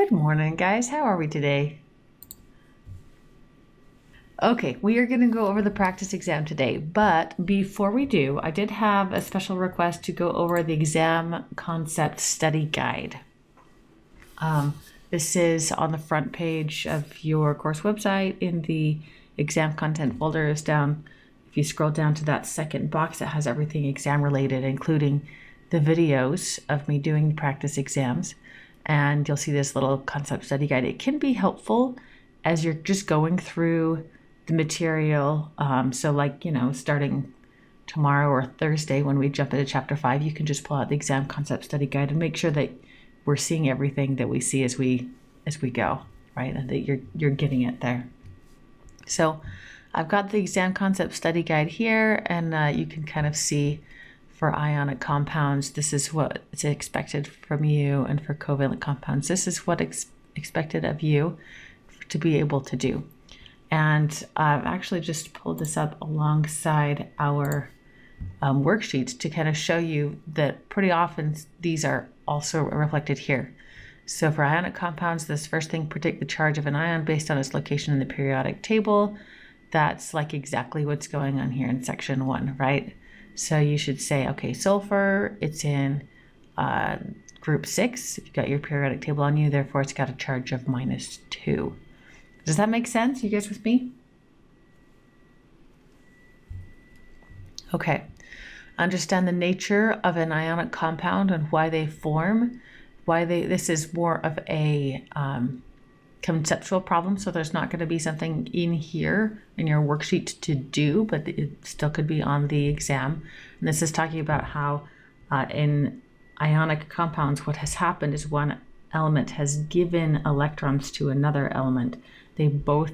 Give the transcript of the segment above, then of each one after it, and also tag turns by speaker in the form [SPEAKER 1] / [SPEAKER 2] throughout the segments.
[SPEAKER 1] Good morning, guys. How are we today? Okay, we are going to go over the practice exam today, but before we do, I did have a special request to go over the exam concept study guide. This is on the front page of your course website in the exam content folder. Is down. If you scroll down to that second box, it has everything exam related, including the videos of me doing practice exams. And you'll see this little concept study guide. It can be helpful as you're just going through the material. So like, starting tomorrow or Thursday when we jump into chapter 5, you can just pull out the exam concept study guide and make sure that we're seeing everything that we see as we go, right? And that you're getting it there. So I've got the exam concept study guide here, and you can kind of see for ionic compounds, this is what is expected from you, and for covalent compounds, this is what expected of you to be able to do. And I've actually just pulled this up alongside our worksheets to kind of show you that pretty often these are also reflected here. So for ionic compounds, this first thing, predict the charge of an ion based on its location in the periodic table. That's like exactly what's going on here in section 1, right? So you should say, okay, sulfur, it's in group 6. You've got your periodic table on you, therefore it's got a charge of -2. Does that make sense? You guys with me? Okay. Understand the nature of an ionic compound and why they form. This is more of a conceptual problem, so there's not going to be something in here in your worksheet to do, but it still could be on the exam. And this is talking about how in ionic compounds, what has happened is one element has given electrons to another element. They both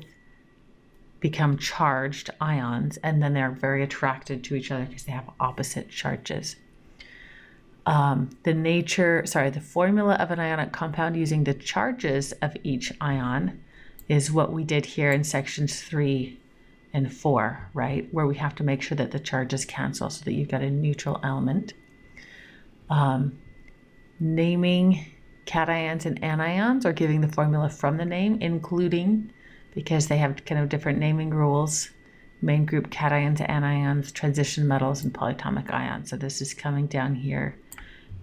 [SPEAKER 1] become charged ions, and then they're very attracted to each other because they have opposite charges. The formula of an ionic compound using the charges of each ion is what we did here in sections 3 and 4, right? Where we have to make sure that the charges cancel so that you've got a neutral element. Naming cations and anions, or giving the formula from the name, including, because they have kind of different naming rules, main group cations, anions, transition metals, and polyatomic ions. So this is coming down here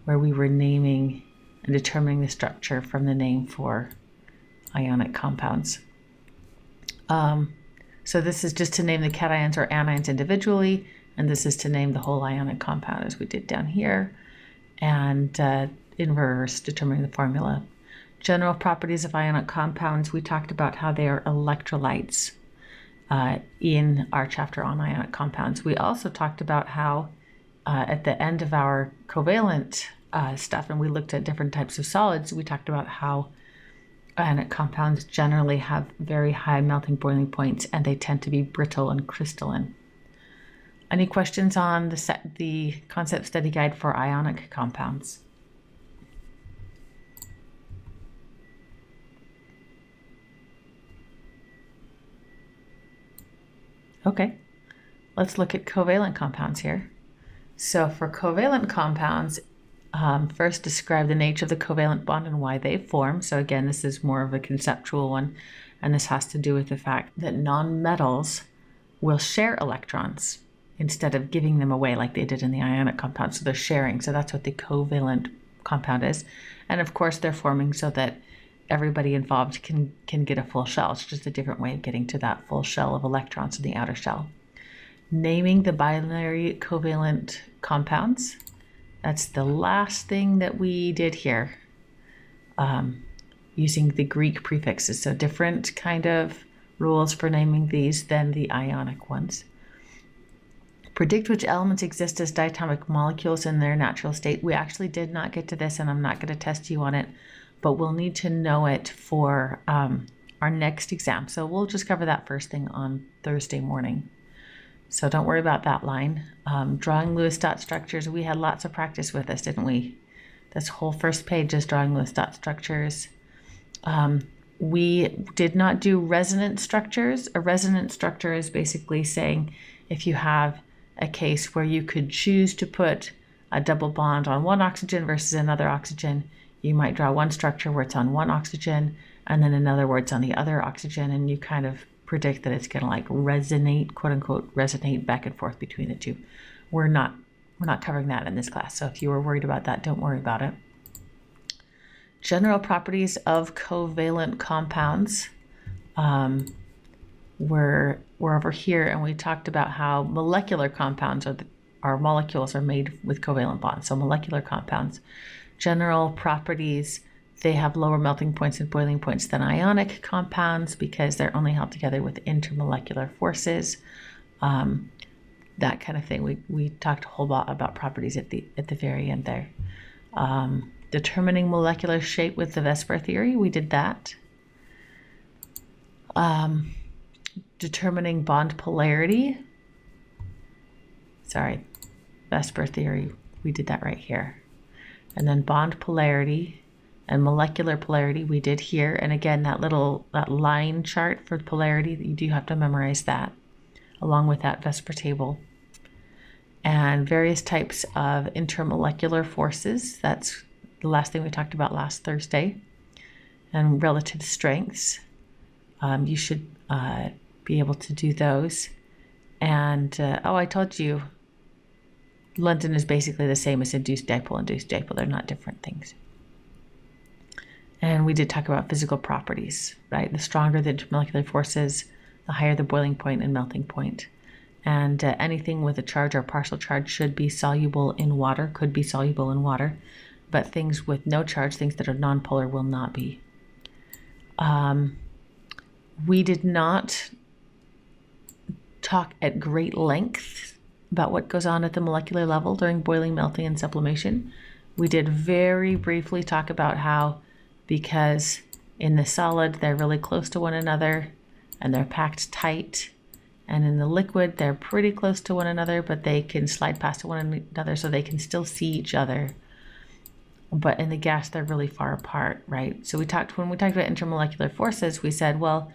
[SPEAKER 1] where we were naming and determining the structure from the name for ionic compounds. So this is just to name the cations or anions individually, and this is to name the whole ionic compound as we did down here, and in reverse, determining the formula. General properties of ionic compounds, we talked about how they are electrolytes in our chapter on ionic compounds. We also talked about how at the end of our covalent stuff, and we looked at different types of solids, we talked about how ionic compounds generally have very high melting boiling points, and they tend to be brittle and crystalline. Any questions on the concept study guide for ionic compounds? Okay, let's look at covalent compounds here. So for covalent compounds, first describe the nature of the covalent bond and why they form. So again, this is more of a conceptual one, and this has to do with the fact that nonmetals will share electrons instead of giving them away like they did in the ionic compound. So they're sharing. So that's what the covalent compound is. And of course, they're forming so that everybody involved can get a full shell. It's just a different way of getting to that full shell of electrons in the outer shell. Naming the binary covalent compounds. That's the last thing that we did here, using the Greek prefixes. So different kind of rules for naming these than the ionic ones. Predict which elements exist as diatomic molecules in their natural state. We actually did not get to this, and I'm not going to test you on it, but we'll need to know it for our next exam. So we'll just cover that first thing on Thursday morning. So don't worry about that line. Drawing Lewis dot structures, we had lots of practice with this, didn't we? This whole first page is drawing Lewis dot structures. We did not do resonance structures. A resonance structure is basically saying if you have a case where you could choose to put a double bond on one oxygen versus another oxygen, You might draw one structure where it's on one oxygen and then another where it's on the other oxygen, and you kind of predict that it's going to like resonate, quote unquote, resonate back and forth between the two. We're not covering that in this class. So if you were worried about that, don't worry about it. General properties of covalent compounds. We're over here, and we talked about how molecular compounds our molecules are made with covalent bonds. So molecular compounds, general properties, they have lower melting points and boiling points than ionic compounds because they're only held together with intermolecular forces. That kind of thing. We talked a whole lot about properties at the very end there. Determining molecular shape with the Vesper theory, we did that. Determining bond polarity. Sorry, Vesper theory, we did that right here. And then bond polarity and molecular polarity we did here. And again, that line chart for polarity, you do have to memorize that along with that Vesper table. And various types of intermolecular forces. That's the last thing we talked about last Thursday. And relative strengths. You should be able to do those. And, I told you, London is basically the same as induced dipole. They're not different things. And we did talk about physical properties, right? The stronger the intermolecular forces, the higher the boiling point and melting point. And anything with a charge or partial charge should be soluble in water, could be soluble in water. But things with no charge, things that are nonpolar, will not be. We did not talk at great length about what goes on at the molecular level during boiling, melting, and sublimation. We did very briefly talk about how, because in the solid they're really close to one another and they're packed tight, and in the liquid they're pretty close to one another, but they can slide past one another so they can still see each other. But in the gas they're really far apart, right? So when we talked about intermolecular forces, we said, well,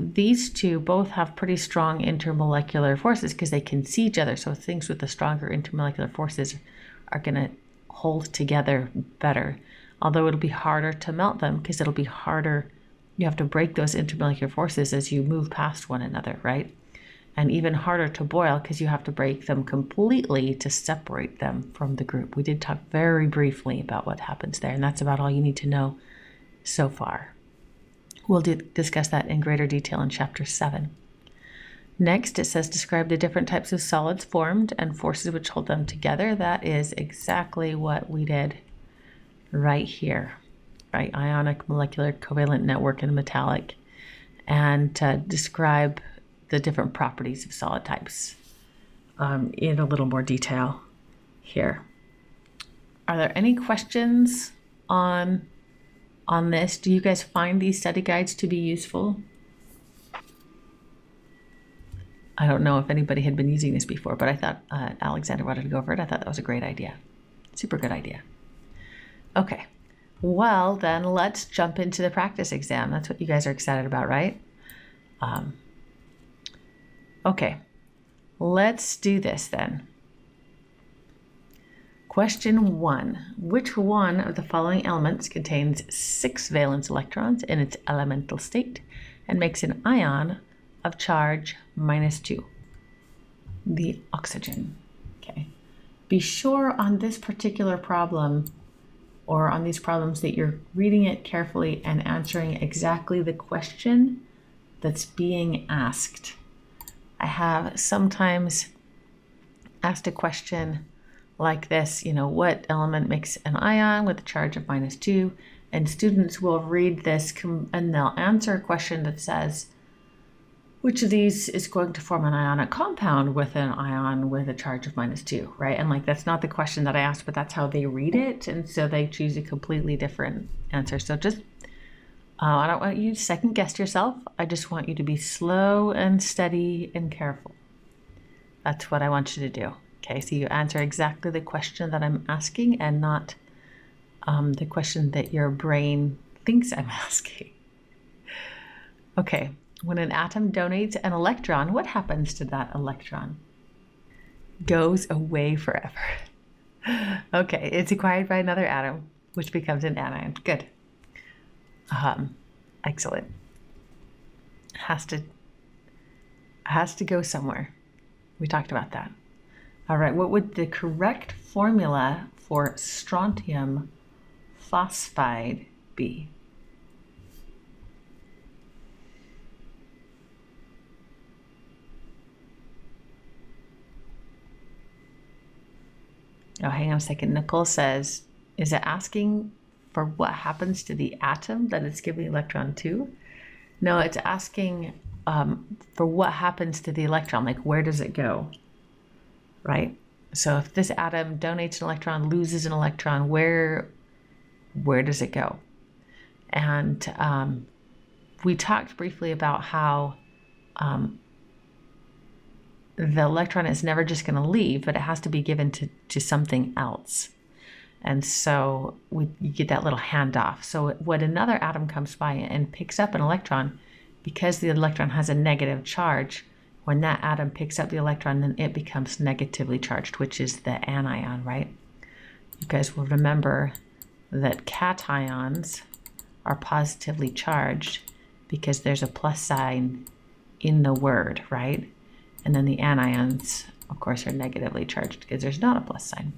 [SPEAKER 1] these two both have pretty strong intermolecular forces because they can see each other. So things with the stronger intermolecular forces are going to hold together better. Although it'll be harder to melt them because it'll be harder. You have to break those intermolecular forces as you move past one another, right? And even harder to boil because you have to break them completely to separate them from the group. We did talk very briefly about what happens there, and that's about all you need to know so far. We'll discuss that in greater detail in Chapter 7. Next, it says describe the different types of solids formed and forces which hold them together. That is exactly what we did right here, right? Ionic, molecular, covalent, network, and metallic. And describe the different properties of solid types in a little more detail here. Are there any questions on this? Do you guys find these study guides to be useful? I don't know if anybody had been using this before, but I thought Alexander wanted to go over it. I thought that was a great idea. Super good idea. Okay, well then let's jump into the practice exam. That's what you guys are excited about, right? Okay, let's do this then. Question 1. Which one of the following elements contains 6 valence electrons in its elemental state and makes an ion of charge -2? The oxygen. Okay. Be sure on this particular problem, or on these problems, that you're reading it carefully and answering exactly the question that's being asked. I have sometimes asked a question like this, what element makes an ion with a charge of -2? And students will read this and they'll answer a question that says, which of these is going to form an ionic compound with an ion with a charge of -2, right? And that's not the question that I asked, but that's how they read it. And so they choose a completely different answer. So just, I don't want you to second guess yourself. I just want you to be slow and steady and careful. That's what I want you to do. Okay, so you answer exactly the question that I'm asking and not the question that your brain thinks I'm asking. Okay, when an atom donates an electron, what happens to that electron? Goes away forever. Okay, it's acquired by another atom which becomes an anion. Good. Excellent. Has to go somewhere. We talked about that. All right, what would the correct formula for strontium phosphide be? Oh, hang on a second. Nicole says, is it asking for what happens to the atom that it's giving the electron to? No, it's asking for what happens to the electron, like where does it go, right? So if this atom donates an electron, loses an electron, where does it go? And we talked briefly about how the electron is never just going to leave, but it has to be given to something else. And so you get that little handoff. So when another atom comes by and picks up an electron, because the electron has a negative charge, when that atom picks up the electron, then it becomes negatively charged, which is the anion, right? You guys will remember that cations are positively charged because there's a plus sign in the word, right? And then the anions, of course, are negatively charged because there's not a plus sign.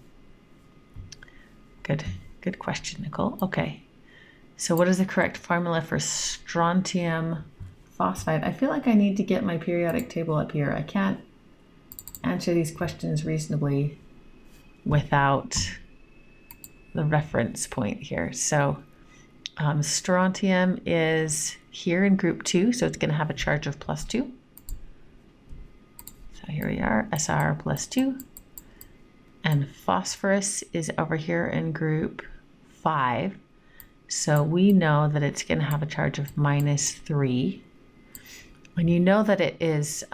[SPEAKER 1] Good question, Nicole. Okay, so what is the correct formula for strontium phosphide? I feel like I need to get my periodic table up here. I can't answer these questions reasonably without the reference point here. So strontium is here in group 2, so it's going to have a charge of +2. So here we are, Sr plus 2. And phosphorus is over here in group 5. So we know that it's going to have a charge of -3. And you know that it is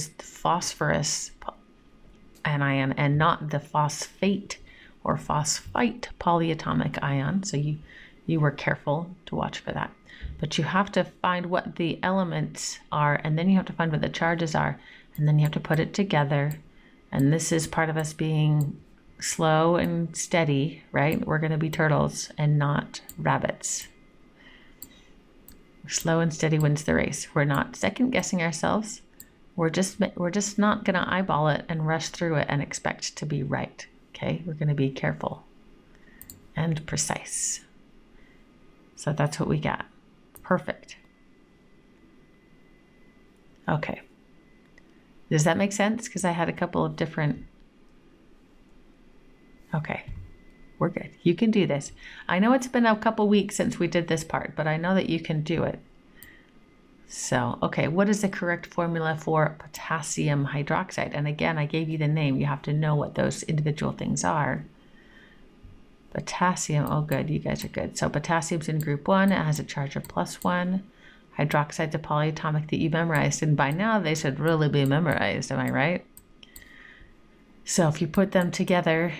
[SPEAKER 1] the phosphorus anion and not the phosphate or phosphite polyatomic ion. So you were careful to watch for that. But you have to find what the elements are, and then you have to find what the charges are, and then you have to put it together. And this is part of us being slow and steady, right? We're going to be turtles and not rabbits. Slow and steady wins the race. We're not second guessing ourselves. We're just not going to eyeball it and rush through it and expect to be right. Okay, we're going to be careful and precise. So that's what we got. Perfect. Okay. Does that make sense? Because I had a couple of different. Okay, we're good. You can do this. I know it's been a couple weeks since we did this part, but I know that you can do it. So, okay, what is the correct formula for potassium hydroxide? And again, I gave you the name. You have to know what those individual things are. Potassium, oh good, you guys are good. So potassium's in group 1, it has a charge of +1. Hydroxide's a polyatomic that you memorized, and by now they should really be memorized, am I right? So if you put them together,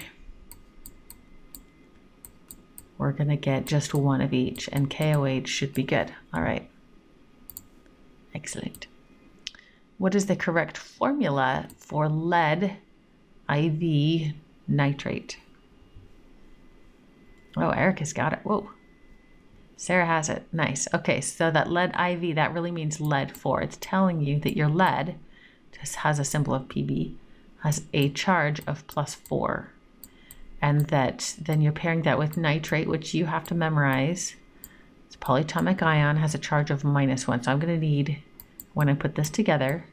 [SPEAKER 1] we're going to get just one of each, and KOH should be good. All right. Excellent. What is the correct formula for lead IV nitrate? Oh, Erica's got it. Whoa. Sarah has it. Nice. Okay, so that lead IV, that really means lead 4. It's telling you that your lead just has a symbol of Pb, has a charge of +4. And that then you're pairing that with nitrate, which you have to memorize. It's polyatomic ion, has a charge of -1. So I'm going to need, when I put this together,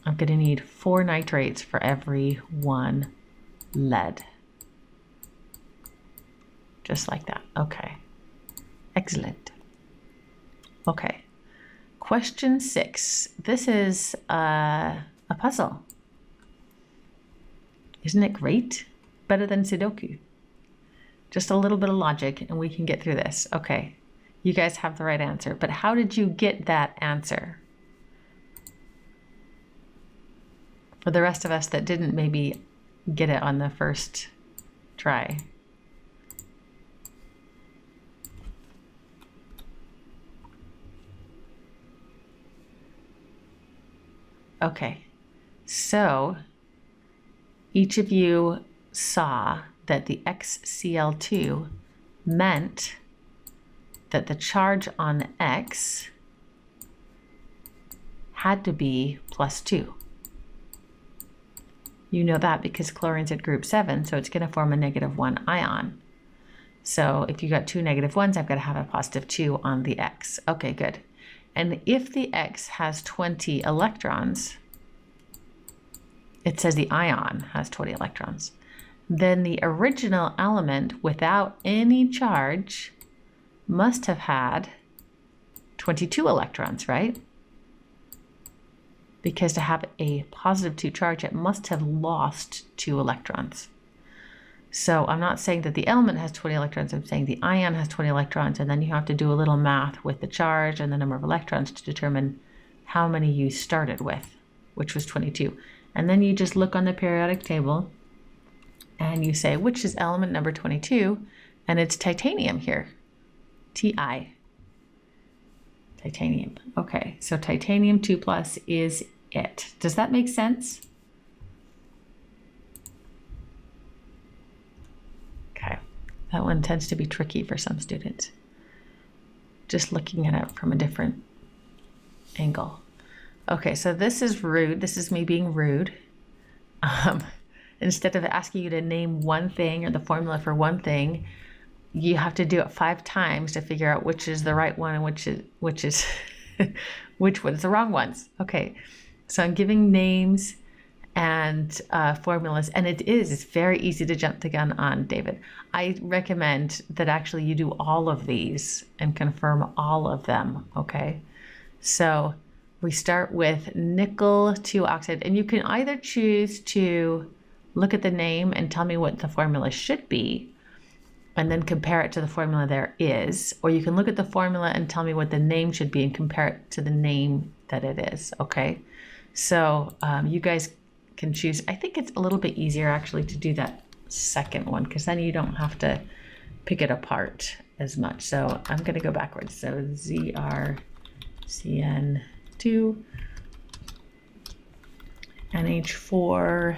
[SPEAKER 1] I'm going to need 4 nitrates for every 1 lead. Just like that. Okay. Excellent. Okay. Question 6. This is a puzzle. Isn't it great? Better than Sudoku. Just a little bit of logic and we can get through this. Okay. You guys have the right answer, but how did you get that answer? For the rest of us that didn't maybe get it on the first try. Okay, so each of you saw that the XCl2 meant that the charge on X had to be +2. You know that because chlorine's at group 7, so it's going to form a -1 ion. So if you got two -1s, I've got to have a +2 on the X. Okay, good. And if the X has 20 electrons, it says the ion has 20 electrons, then the original element without any charge must have had 22 electrons, right? Because to have a +2 charge, it must have lost 2 electrons. So I'm not saying that the element has 20 electrons, I'm saying the ion has 20 electrons, and then you have to do a little math with the charge and the number of electrons to determine how many you started with, which was 22. And then you just look on the periodic table and you say, which is element number 22? And it's titanium here, Ti. Titanium. Okay, so titanium 2+ is it. Does that make sense? Okay, that one tends to be tricky for some students. Just looking at it from a different angle. Okay, so this is rude. This is me being rude. Instead of asking you to name one thing or the formula for one thing, you have to do it 5 times to figure out which is the right one and which is which one's the wrong ones. Okay, so I'm giving names and formulas, and it's very easy to jump the gun on, David. I recommend that actually you do all of these and confirm all of them, okay? So we start with nickel 2 oxide, and you can either choose to look at the name and tell me what the formula should be, and then compare it to the formula there is, or you can look at the formula and tell me what the name should be and compare it to the name that it is, okay? So you guys can choose. I think it's a little bit easier actually to do that second one, because then you don't have to pick it apart as much. So I'm going to go backwards. So ZrCN2, NH4,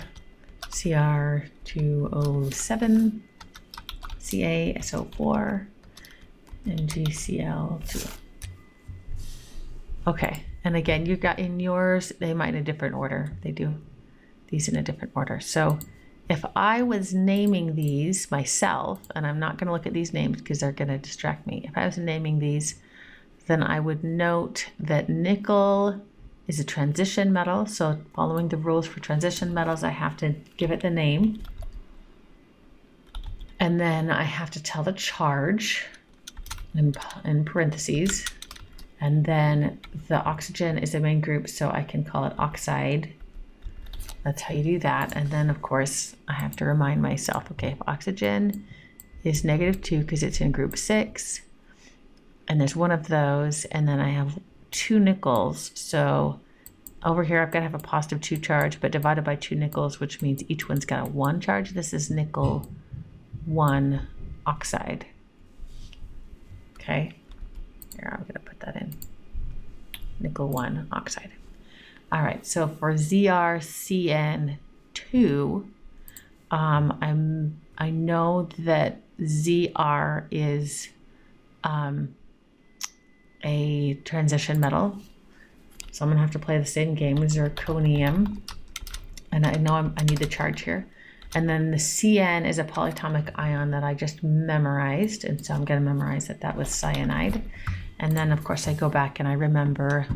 [SPEAKER 1] Cr2O7, CaSO4, and GCl2. Okay, and again, you got in yours, they might in a different order. They do these in a different order. So if I was naming these myself, and I'm not going to look at these names because they're going to distract me. If I was naming these, then I would note that nickel is a transition metal. So following the rules for transition metals, I have to give it the name. And then I have to tell the charge in parentheses. And then the oxygen is the main group, so I can call it oxide. That's how you do that. And then, of course, I have to remind myself, okay, if oxygen is -2 because it's in group 6, and there's one of those, and then I have 2 nickels. So over here, I've got to have a +2 charge, but divided by 2 nickels, which means each one's got a 1 charge. This is nickel 1 oxide. Okay, here, I'm going to put that in. Nickel 1 oxide. All right, so for ZrCN2, I know that Zr is a transition metal, so I'm gonna have to play the same game with zirconium, and I know I need the charge here. And then the Cn is a polyatomic ion that I just memorized, and so I'm gonna memorize that that was cyanide. And then of course I go back and I remember,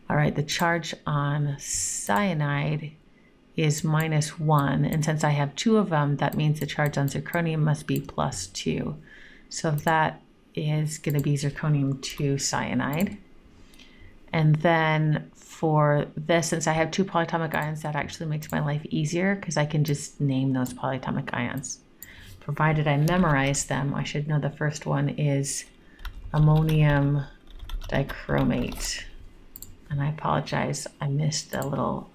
[SPEAKER 1] all right, the charge on cyanide is -1, and since I have 2 of them, that means the charge on zirconium must be +2. So that is going to be zirconium 2 cyanide. And then for this, since I have 2 polyatomic ions, that actually makes my life easier because I can just name those polyatomic ions. Provided I memorize them, I should know the first one is ammonium dichromate. And I apologize, I missed a little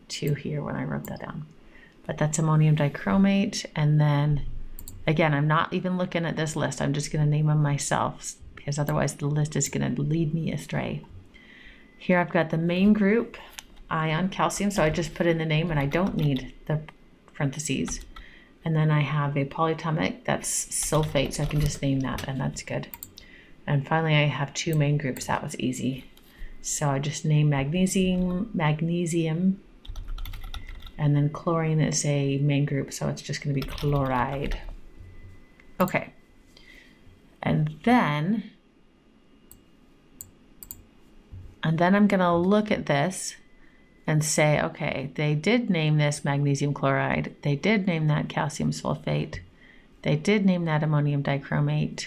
[SPEAKER 1] 2 here when I wrote that down. But that's ammonium dichromate. And then, again, I'm not even looking at this list. I'm just going to name them myself because otherwise the list is going to lead me astray. Here I've got the main group, ion calcium, so I just put in the name and I don't need the parentheses. And then I have a polyatomic that's sulfate, so I can just name that, and that's good. And finally, I have two main groups. That was easy. So I just name magnesium, and then chlorine is a main group, so it's just going to be chloride. Okay. And then I'm going to look at this and say, okay, they did name this magnesium chloride. They did name that calcium sulfate. They did name that ammonium dichromate.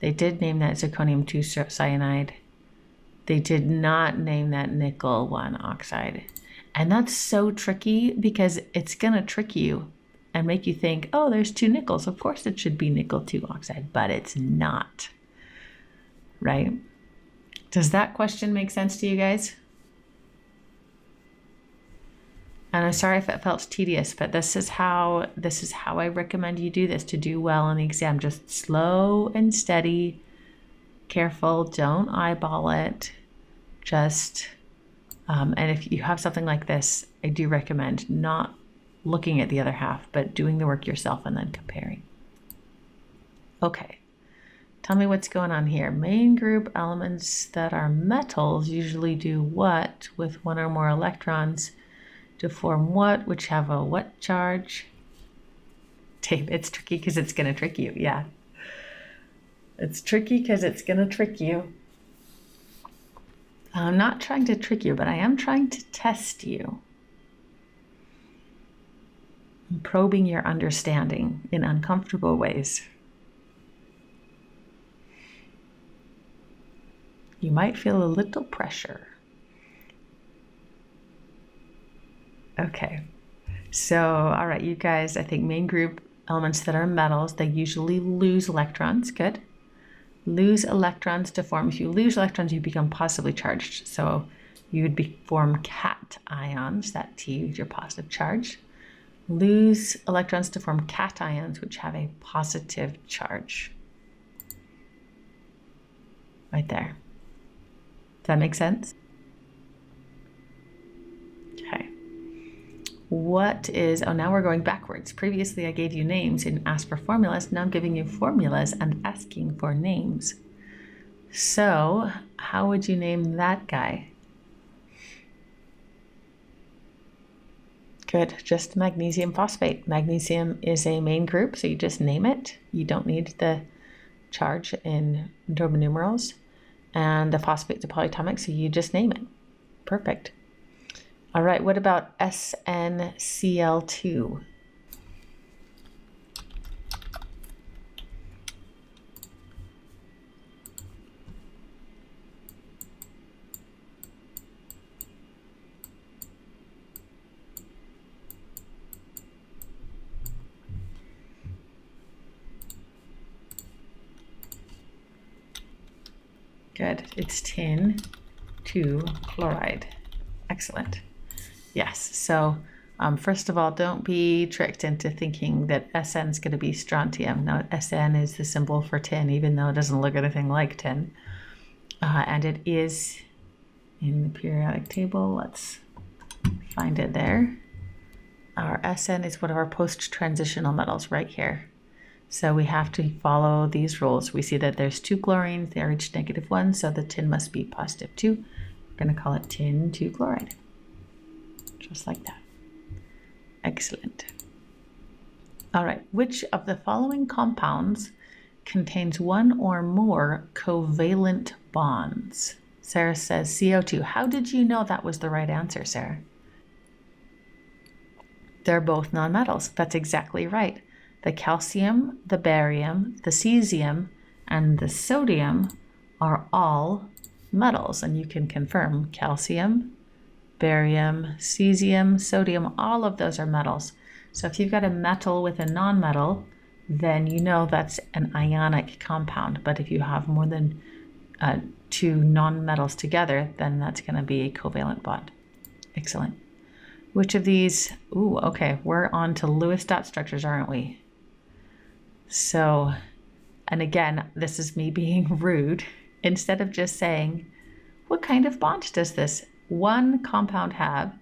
[SPEAKER 1] They did name that zirconium 2 cyanide. They did not name that nickel 1 oxide. And that's so tricky because it's going to trick you and make you think, oh, there's 2 nickels. Of course it should be nickel 2 oxide, but it's not, right? Does that question make sense to you guys? And I'm sorry if it felt tedious, but this is how I recommend you do this to do well on the exam. Just slow and steady, careful, don't eyeball it. Just, and if you have something like this, I do recommend not looking at the other half, but doing the work yourself and then comparing. Okay, tell me what's going on here. Main group elements that are metals usually do what with one or more electrons to form what, which have a what charge? Dave, it's tricky because it's going to trick you. Yeah. It's tricky because it's going to trick you. I'm not trying to trick you, but I am trying to test you. I'm probing your understanding in uncomfortable ways. You might feel a little pressure. Okay, so all right, you guys, I think main group elements that are metals, they usually lose electrons. Good. Lose electrons to form. If you lose electrons, you become positively charged. So you would form cations. That T is your positive charge. Lose electrons to form cations, which have a positive charge. Right there. Does that make sense? Okay. What is, oh, now we're going backwards. Previously, I gave you names and asked for formulas. Now I'm giving you formulas and asking for names. So how would you name that guy? Good, just magnesium phosphate. Magnesium is a main group, so you just name it. You don't need the charge in Roman numerals. And the phosphate's a polyatomic, so you just name it. Perfect. All right, what about SnCl2? Good, it's tin 2 chloride. Excellent. Yes, so first of all, don't be tricked into thinking that Sn is going to be strontium. No, Sn is the symbol for tin, even though it doesn't look anything like tin. And it is in the periodic table. Let's find it there. Our Sn is one of our post-transitional metals right here. So we have to follow these rules. We see that there's 2 chlorines, they are each -1, so the tin must be +2. We're going to call it tin 2 chloride. Just like that. Excellent. All right, which of the following compounds contains one or more covalent bonds? Sarah says CO2. How did you know that was the right answer, Sarah? They're both nonmetals. That's exactly right. The calcium, the barium, the cesium, and the sodium are all metals, and you can confirm calcium, barium, cesium, sodium, all of those are metals. So if you've got a metal with a nonmetal, then you know that's an ionic compound. But if you have more than 2 nonmetals together, then that's going to be a covalent bond. Excellent. Which of these, ooh, okay, we're on to Lewis dot structures, aren't we? So, and again, this is me being rude. Instead of just saying, what kind of bond does this one compound have,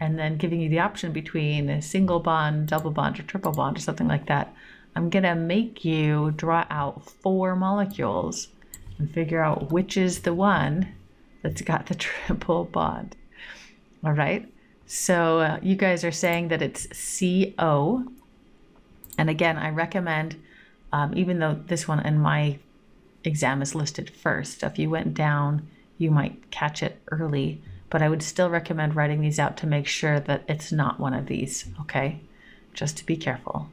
[SPEAKER 1] and then giving you the option between a single bond, double bond, or triple bond, or something like that, I'm gonna make you draw out 4 molecules and figure out which is the one that's got the triple bond. All right, so you guys are saying that it's CO. And again, I recommend, even though this one in my exam is listed first, if you went down, you might catch it early, but I would still recommend writing these out to make sure that it's not one of these, okay? Just to be careful.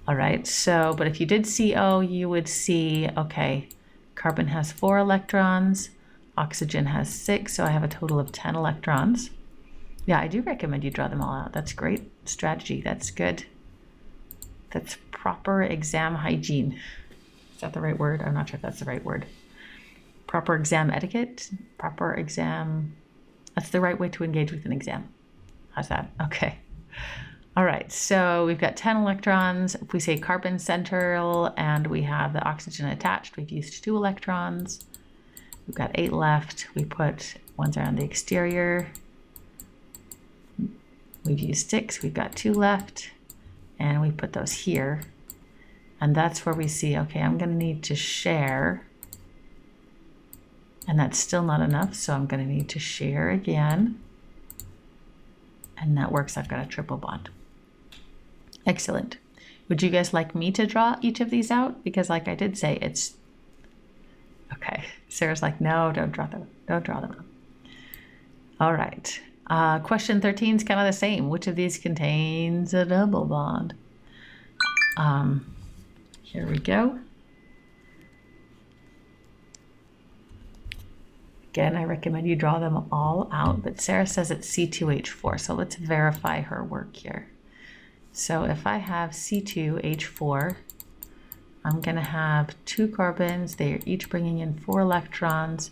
[SPEAKER 1] All right, so, but if you did CO, you would see, okay, carbon has 4 electrons, oxygen has 6, so I have a total of 10 electrons. Yeah, I do recommend you draw them all out. That's great strategy. That's good. That's proper exam hygiene. Is that the right word? I'm not sure if that's the right word. Proper exam etiquette, proper exam. That's the right way to engage with an exam. How's that? Okay. All right, so we've got 10 electrons. If we say carbon central and we have the oxygen attached, we've used 2 electrons. We've got 8 left. We put ones around the exterior. We've used 6, we've got 2 left, and we put those here. And that's where we see, okay, I'm gonna need to share, and that's still not enough, so I'm gonna need to share again. And that works, I've got a triple bond. Excellent. Would you guys like me to draw each of these out? Because like I did say, it's, okay. Sarah's like, no, don't draw them out. All right. Question 13 is kind of the same. Which of these contains a double bond? Here we go. Again, I recommend you draw them all out, but Sarah says it's C2H4, so let's verify her work here. So if I have C2H4, I'm going to have 2 carbons. They're each bringing in 4 electrons.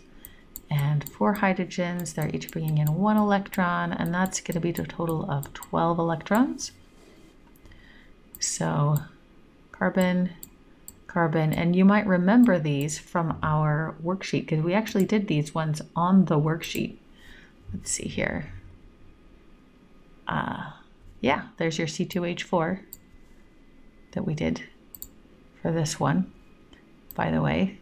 [SPEAKER 1] And 4 hydrogens, they're each bringing in 1 electron, and that's going to be a total of 12 electrons. So carbon, carbon, and you might remember these from our worksheet because we actually did these ones on the worksheet. Let's see here. Yeah, there's your C2H4 that we did for this one, by the way.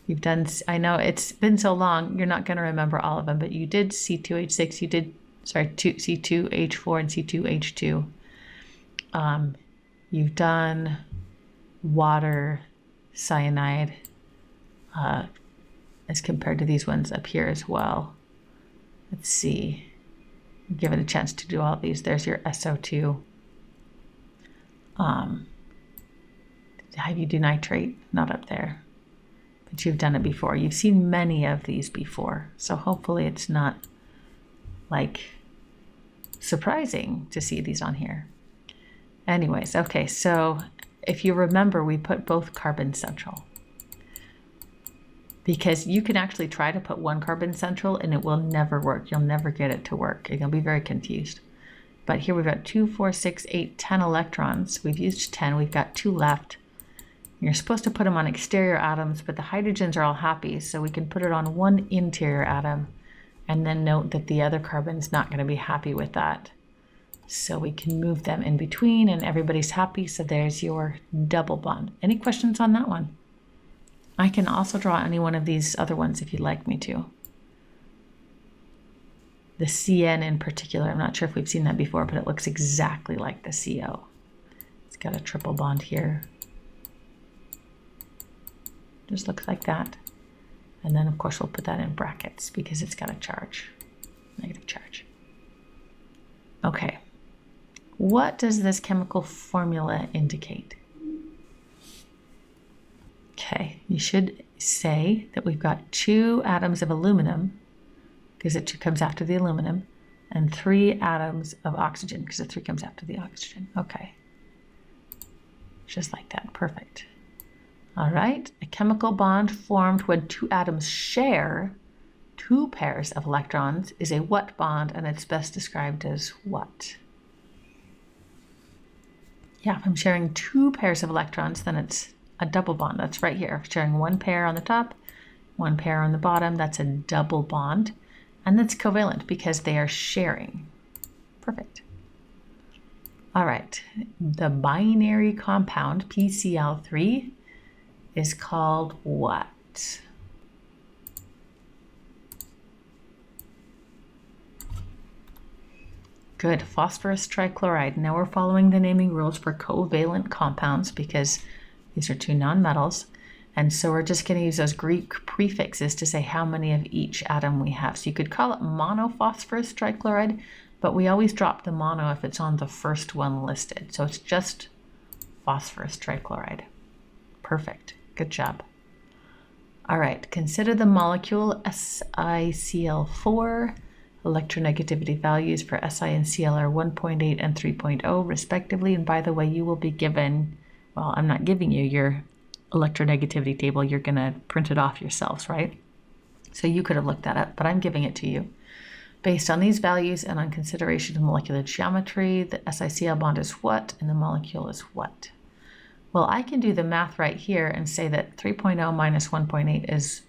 [SPEAKER 1] You've done, I know it's been so long, you're not going to remember all of them, but you did C2H6, you did, sorry, C2H4 and C2H2. You've done water, cyanide, as compared to these ones up here as well. Let's see. Give it a chance to do all of these. There's your SO2. Have you do nitrate? Not up there. But you've done it before. You've seen many of these before. So hopefully it's not like surprising to see these on here. Anyways, okay, so if you remember, we put both carbon central. Because you can actually try to put 1 carbon central and it will never work. You'll never get it to work. You're going to be very confused. But here we've got 2, 4, 6, 8, 10 electrons. We've used 10. We've got 2 left. You're supposed to put them on exterior atoms, but the hydrogens are all happy, so we can put it on 1 interior atom and then note that the other carbon's not going to be happy with that. So we can move them in between and everybody's happy. So there's your double bond. Any questions on that one? I can also draw any one of these other ones if you'd like me to. The CN in particular, I'm not sure if we've seen that before, but it looks exactly like the CO. It's got a triple bond here. Just looks like that. And then of course we'll put that in brackets because it's got a charge, negative charge. Okay, what does this chemical formula indicate? Okay, you should say that we've got 2 atoms of aluminum, because it comes after the aluminum, and 3 atoms of oxygen, because the 3 comes after the oxygen. Okay, just like that, perfect. All right, a chemical bond formed when 2 atoms share 2 pairs of electrons is a what bond, and it's best described as what? Yeah, if I'm sharing 2 pairs of electrons, then it's a double bond. That's right here. Sharing 1 pair on the top, 1 pair on the bottom. That's a double bond. And that's covalent because they are sharing. Perfect. All right, the binary compound, PCl3, is called what? Good, phosphorus trichloride. Now we're following the naming rules for covalent compounds because these are two nonmetals. And so we're just going to use those Greek prefixes to say how many of each atom we have. So you could call it monophosphorus trichloride, but we always drop the mono if it's on the first one listed. So it's just phosphorus trichloride. Perfect. Good job. All right, consider the molecule SiCl4. Electronegativity values for Si and Cl are 1.8 and 3.0 respectively. And by the way, you will be given, well, I'm not giving you your electronegativity table. You're going to print it off yourselves, right? So you could have looked that up, but I'm giving it to you. Based on these values and on consideration of molecular geometry, the SiCl bond is what and the molecule is what? Well, I can do the math right here and say that 3.0 minus 1.8 is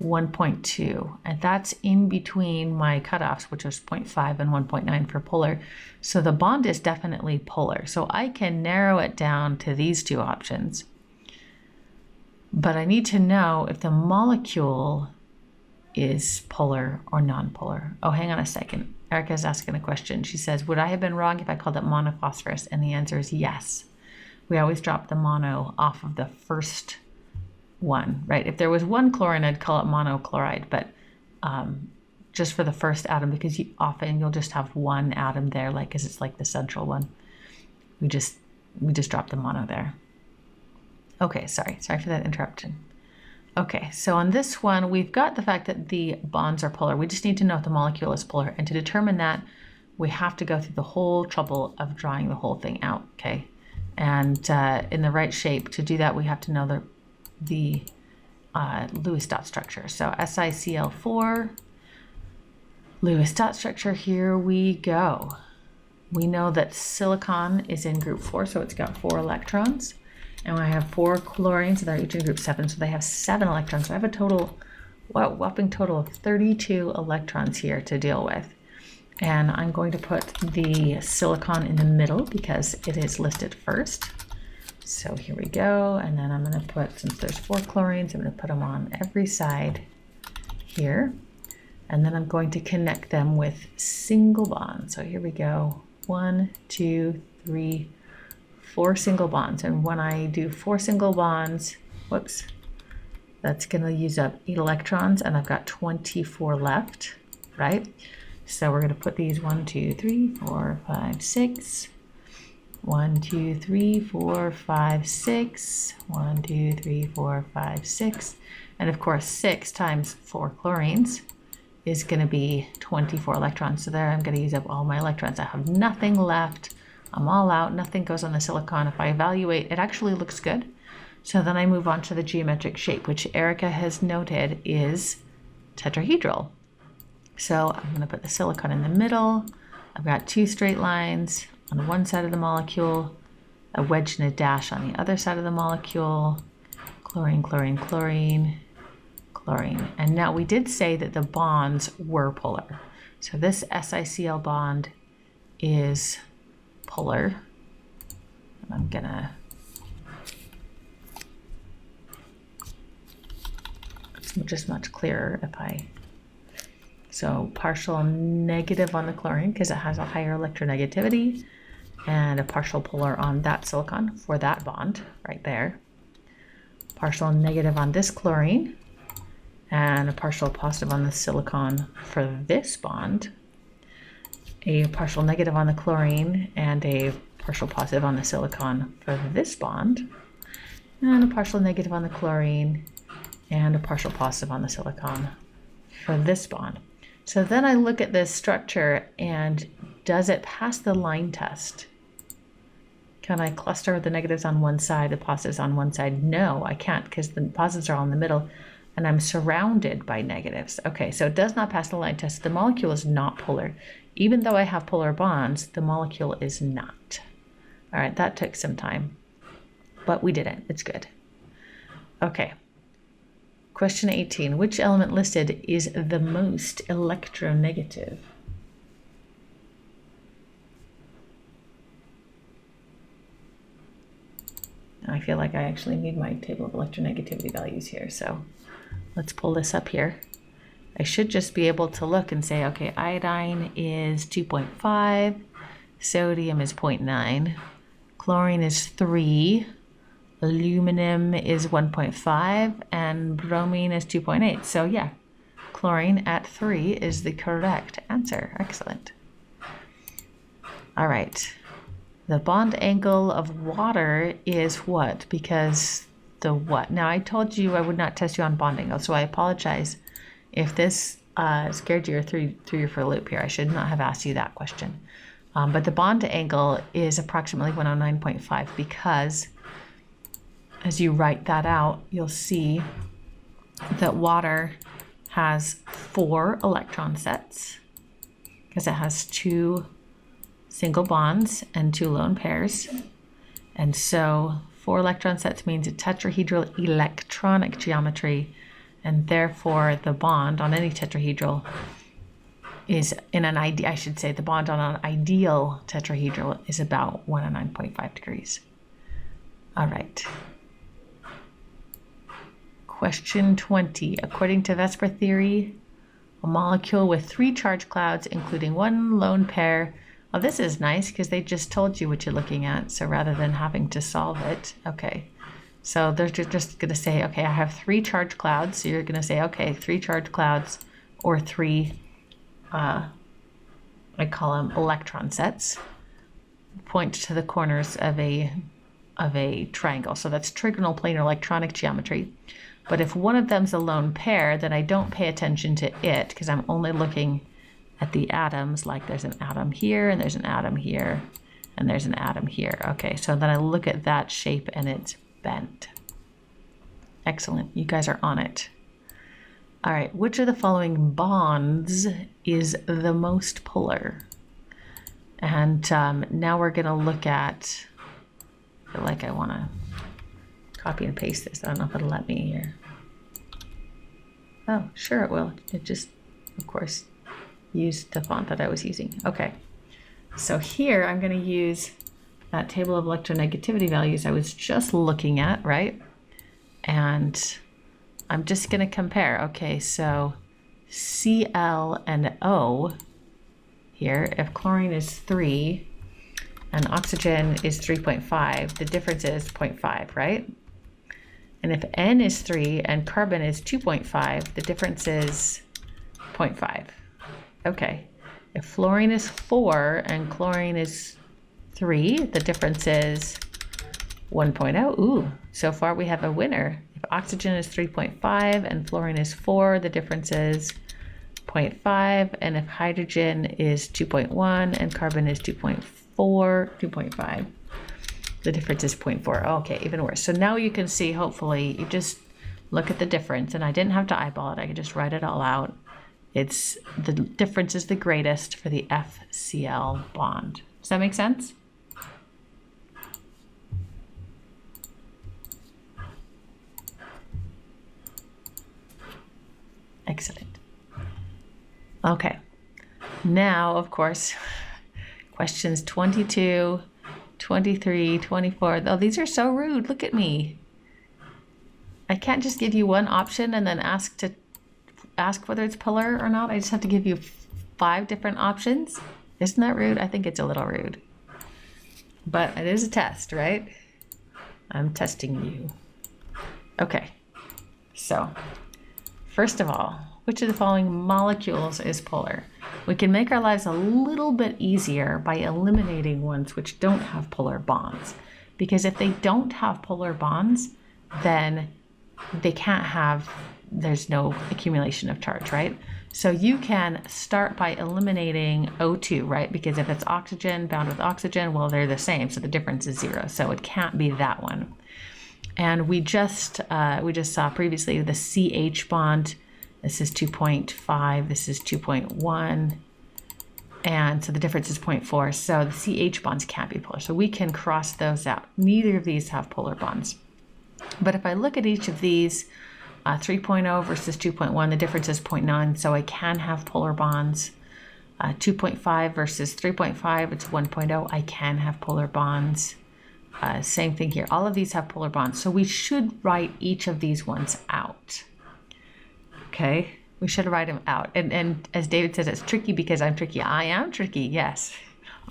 [SPEAKER 1] 1.2, and that's in between my cutoffs, which is 0.5 and 1.9 for polar. So the bond is definitely polar. So I can narrow it down to these two options. But I need to know if the molecule is polar or non-polar. Oh, hang on a second. Erica's asking a question. She says, would I have been wrong if I called it monophosphorus? And the answer is yes. We always drop the mono off of the first one, right? If there was one chlorine, I'd call it monochloride, but just for the first atom, because you'll just have one atom there, like, because it's like the central one. We just drop the mono there. Okay, sorry for that interruption. Okay, so on this one, we've got the fact that the bonds are polar. We just need to know if the molecule is polar, and to determine that, we have to go through the whole trouble of drawing the whole thing out, okay? And in the right shape, to do that, we have to know the Lewis dot structure. So SiCl4, Lewis dot structure, here we go. We know that silicon is in group 4, so it's got 4 electrons. And I have 4 chlorines, so they're each in group 7, so they have 7 electrons. So I have a total, whopping total of 32 electrons here to deal with. And I'm going to put the silicon in the middle because it is listed first. So here we go, and then I'm going to put, since there's 4 chlorines, I'm going to put them on every side here. And then I'm going to connect them with single bonds. So here we go, 1, 2, 3, 4 single bonds. And when I do 4 single bonds, whoops, that's going to use up 8 electrons, and I've got 24 left, right? So we're going to put these 1, 2, 3, 4, 5, 6. 1, 2, 3, 4, 5, 6. 1, 2, 3, 4, 5, 6. And of course, 6 times 4 chlorines is going to be 24 electrons. So there I'm going to use up all my electrons. I have nothing left. I'm all out. Nothing goes on the silicon. If I evaluate, it actually looks good. So then I move on to the geometric shape, which Erica has noted is tetrahedral. So I'm going to put the silicon in the middle. I've got 2 straight lines on one side of the molecule, a wedge and a dash on the other side of the molecule, chlorine, chlorine, chlorine, chlorine. And now we did say that the bonds were polar. So this SiCl bond is polar. And I'm gonna, it's just much clearer if I, so partial negative on the chlorine because it has a higher electronegativity, and a partial polar on that silicon for that bond right there. Partial negative on this chlorine, and a partial positive on the silicon for this bond. A partial negative on the chlorine and a partial positive on the silicon for this bond. And a partial negative on the chlorine and a partial positive on the silicon for this bond. So then I look at this structure and does it pass the line test? Can I cluster the negatives on one side, the positives on one side? No, I can't because the positives are all in the middle and I'm surrounded by negatives. Okay, so it does not pass the line test. The molecule is not polar. Even though I have polar bonds, the molecule is not. All right, that took some time, but we did it. It's good. Okay. Question 18. Which element listed is the most electronegative? I feel like I actually need my table of electronegativity values here, so let's pull this up here. I should just be able to look and say, okay, iodine is 2.5, sodium is 0.9, chlorine is 3, aluminum is 1.5, and bromine is 2.8. So yeah, chlorine at 3 is the correct answer. Excellent. All right. The bond angle of water is what? Because the what? Now, I told you I would not test you on bond angle, so I apologize if this scared you or threw you for a loop here. I should not have asked you that question. But the bond angle is approximately 109.5 because as you write that out, you'll see that water has 4 electron sets because it has 2 single bonds and 2 lone pairs. And so 4 electron sets means a tetrahedral electronic geometry, and therefore the bond on any tetrahedral is in an ideal, I should say the bond on an ideal tetrahedral is about 109.5 degrees. All right. Question 20. According to Vesper theory, a molecule with 3 charge clouds, including 1 lone pair. Well, this is nice because they just told you what you're looking at. So rather than having to solve it, okay. So they're just going to say, okay, I have 3 charge clouds. So you're going to say, okay, 3 charge clouds or 3, I call them electron sets. Point to the corners of a triangle. So that's trigonal planar electronic geometry. But if one of them's a lone pair, then I don't pay attention to it because I'm only looking at the atoms, like there's an atom here, and there's an atom here, and there's an atom here. Okay, so then I look at that shape and it's bent. Excellent, you guys are on it. All right, which of the following bonds is the most polar? And now we're gonna look at, I feel like I wanna copy and paste this. I don't know if it'll let me here. Oh, sure it will. It just, of course, used the font that I was using. Okay, so here I'm going to use that table of electronegativity values I was just looking at, right? And I'm just going to compare. Okay, so Cl and O here, if chlorine is 3 and oxygen is 3.5, the difference is 0.5, right? And if N is 3 and carbon is 2.5, the difference is 0.5. Okay, if fluorine is 4 and chlorine is 3, the difference is 1.0. Ooh, so far we have a winner. If oxygen is 3.5 and fluorine is 4, the difference is 0.5. And if hydrogen is 2.1 and carbon is 2.5, the difference is 0.4. Okay, even worse. So now you can see, hopefully, you just look at the difference. And I didn't have to eyeball it. I could just write it all out. It's the difference is the greatest for the FCl bond. Does that make sense? Excellent. Okay. Now, of course, questions 22, 23, 24. Oh, these are so rude. Look at me. I can't just give you one option and then ask whether it's polar or not. I just have to give you 5 different options. Isn't that rude? I think it's a little rude. But it is a test, right? I'm testing you. Okay. So, first of all, which of the following molecules is polar? We can make our lives a little bit easier by eliminating ones which don't have polar bonds. Because if they don't have polar bonds, then they can't have, there's no accumulation of charge, right? So you can start by eliminating O2, right? Because if it's oxygen bound with oxygen, well, they're the same, so the difference is 0. So it can't be that one. And we just saw previously the CH bond. This is 2.5, this is 2.1, and so the difference is 0.4. So the CH bonds can't be polar. So we can cross those out. Neither of these have polar bonds. But if I look at each of these, 3.0 versus 2.1, the difference is 0.9, so I can have polar bonds. 2.5 versus 3.5, it's 1.0, I can have polar bonds. Same thing here, all of these have polar bonds, so we should write each of these ones out. Okay, we should write them out. And as David says, it's tricky because I'm tricky. I am tricky, yes.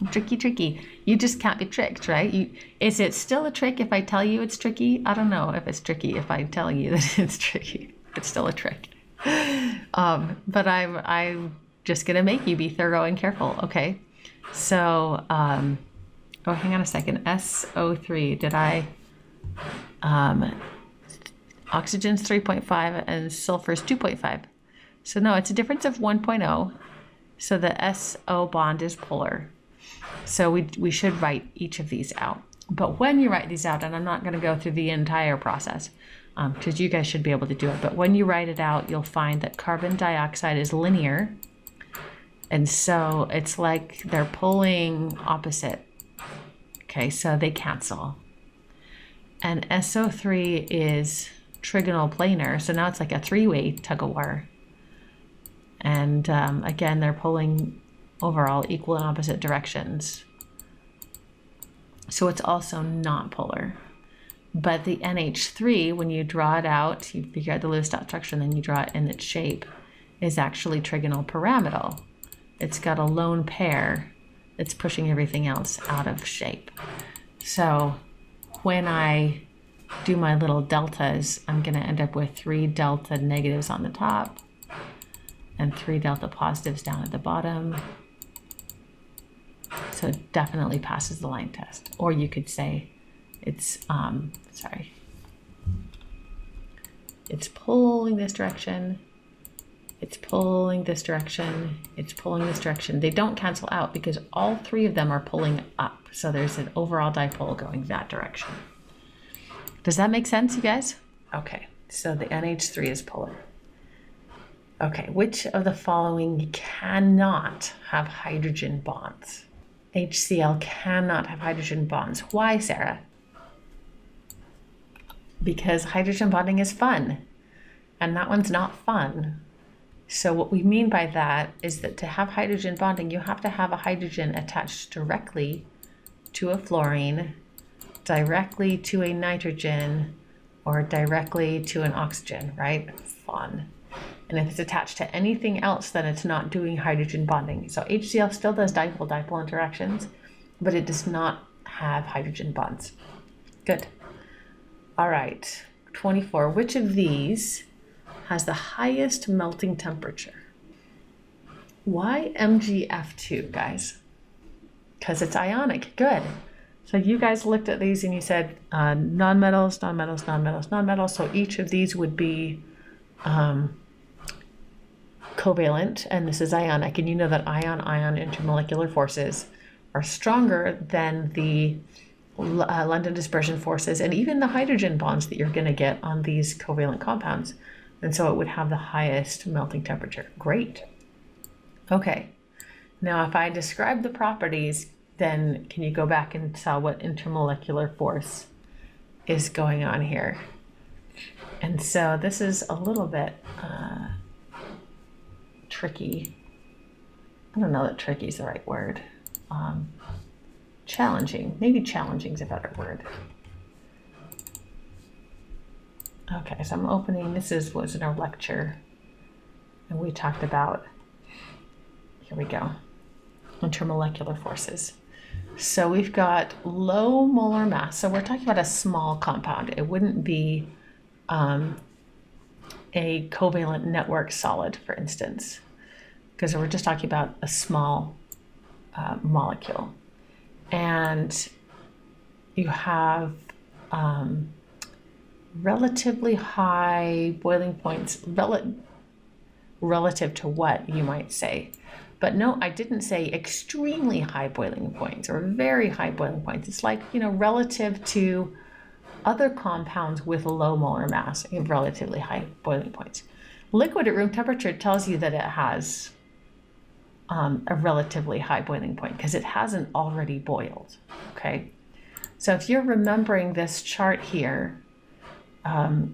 [SPEAKER 1] I'm tricky. You just can't be tricked, right? Is it still a trick if I tell you it's tricky? I don't know if it's tricky if I tell you that it's tricky. It's still a trick. But I'm just gonna make you be thorough and careful, okay? So, oh, hang on a second. SO3, did I, oxygen's 3.5 and sulfur's 2.5. So no, it's a difference of 1.0. So the SO bond is polar. So we should write each of these out. But when you write these out, and I'm not going to go through the entire process, because you guys should be able to do it, but when you write it out, you'll find that carbon dioxide is linear. And so it's like they're pulling opposite. Okay, so they cancel. And SO3 is trigonal planar, so now it's like a three-way tug-of-war. And again, they're pulling overall equal and opposite directions. So it's also not polar. But the NH3, when you draw it out, you figure out the Lewis dot structure and then you draw it in its shape, is actually trigonal pyramidal. It's got a lone pair that's pushing everything else out of shape. So when I do my little deltas, I'm going to end up with 3 delta negatives on the top and 3 delta positives down at the bottom. So it definitely passes the line test. Or you could say it's, it's pulling this direction, it's pulling this direction, it's pulling this direction. They don't cancel out because all 3 of them are pulling up. So there's an overall dipole going that direction. Does that make sense, you guys? Okay, so the NH3 is polar. Okay, which of the following cannot have hydrogen bonds? HCl cannot have hydrogen bonds. Why, Sarah? Because hydrogen bonding is fun, and that one's not fun. So what we mean by that is that to have hydrogen bonding, you have to have a hydrogen attached directly to a fluorine, directly to a nitrogen, or directly to an oxygen, right? Fun. And if it's attached to anything else, then it's not doing hydrogen bonding. So HCl still does dipole-dipole interactions, but it does not have hydrogen bonds. Good. All right, 24. Which of these has the highest melting temperature? Why MgF2, guys? Because it's ionic. Good. So you guys looked at these and you said nonmetals, nonmetals, nonmetals, nonmetals. So each of these would be covalent, and this is ionic. And you know that ion-ion intermolecular forces are stronger than the London dispersion forces and even the hydrogen bonds that you're going to get on these covalent compounds. And so it would have the highest melting temperature. Great. Okay. Now, if I describe the properties, then can you go back and tell what intermolecular force is going on here? And so this is a little bit tricky. I don't know that tricky is the right word. Challenging. Maybe challenging is a better word. Okay, so I'm opening, was in our lecture, and we talked about, here we go, intermolecular forces. So we've got low molar mass. So we're talking about a small compound. It wouldn't be a covalent network solid, for instance, because we're just talking about a small molecule. And you have relatively high boiling points, relative to what you might say. But no, I didn't say extremely high boiling points or very high boiling points. It's like, relative to other compounds with low molar mass, relatively high boiling points. Liquid at room temperature tells you that it has a relatively high boiling point because it hasn't already boiled, okay? So if you're remembering this chart here,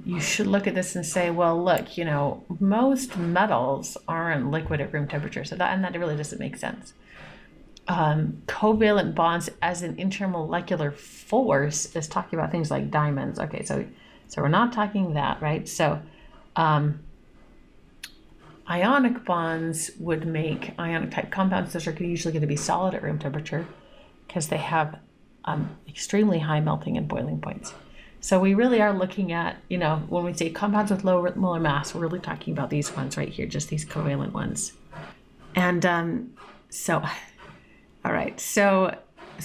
[SPEAKER 1] you should look at this and say, well, look, most metals aren't liquid at room temperature. So that really doesn't make sense. Covalent bonds as an intermolecular force is talking about things like diamonds. Okay, so we're not talking that, right? So ionic bonds would make ionic type compounds. Those are usually going to be solid at room temperature because they have extremely high melting and boiling points. So we really are looking at, when we say compounds with low molar mass, we're really talking about these ones right here, just these covalent ones. And all right, so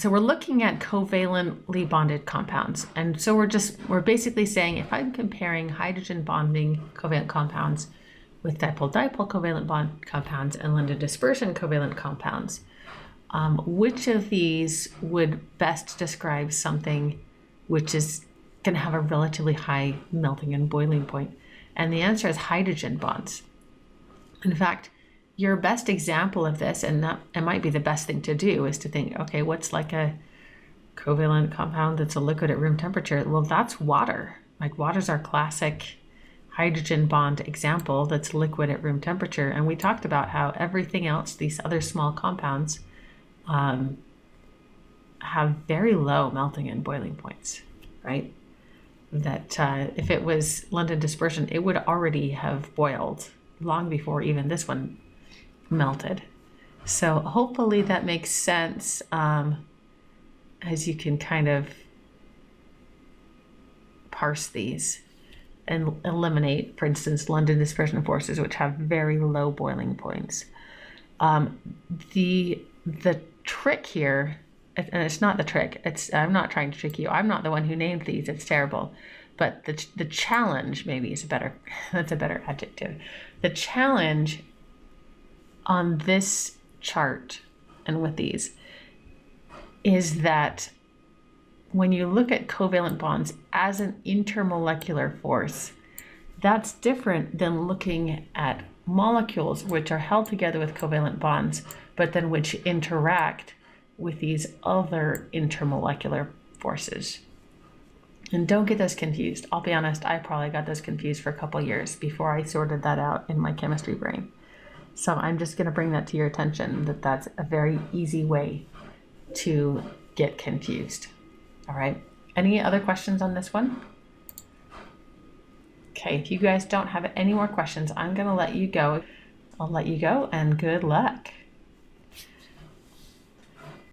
[SPEAKER 1] we're looking at covalently bonded compounds. And so we're basically saying if I'm comparing hydrogen bonding covalent compounds with dipole-dipole covalent bond compounds and London dispersion covalent compounds, which of these would best describe something which is going to have a relatively high melting and boiling point? And the answer is hydrogen bonds. In fact, your best example of this, and it might be the best thing to do, is to think, okay, what's like a covalent compound that's a liquid at room temperature? Well, that's water. Like water's our classic hydrogen bond example that's liquid at room temperature. And we talked about how everything else, these other small compounds, have very low melting and boiling points, right? That if it was London dispersion, it would already have boiled long before even this one melted. So hopefully that makes sense, as you can kind of parse these and eliminate, for instance, London dispersion forces, which have very low boiling points. The trick here, and it's not the trick, I'm not trying to trick you. I'm not the one who named these. It's terrible. But the challenge maybe is that's a better adjective. The challenge on this chart and with these is that when you look at covalent bonds as an intermolecular force, that's different than looking at molecules which are held together with covalent bonds, but then which interact with these other intermolecular forces. And don't get those confused. I'll be honest, I probably got those confused for a couple years before I sorted that out in my chemistry brain. So I'm just going to bring that to your attention, that that's a very easy way to get confused. All right. Any other questions on this one? Okay, if you guys don't have any more questions, I'm going to let you go. I'll let you go and good luck.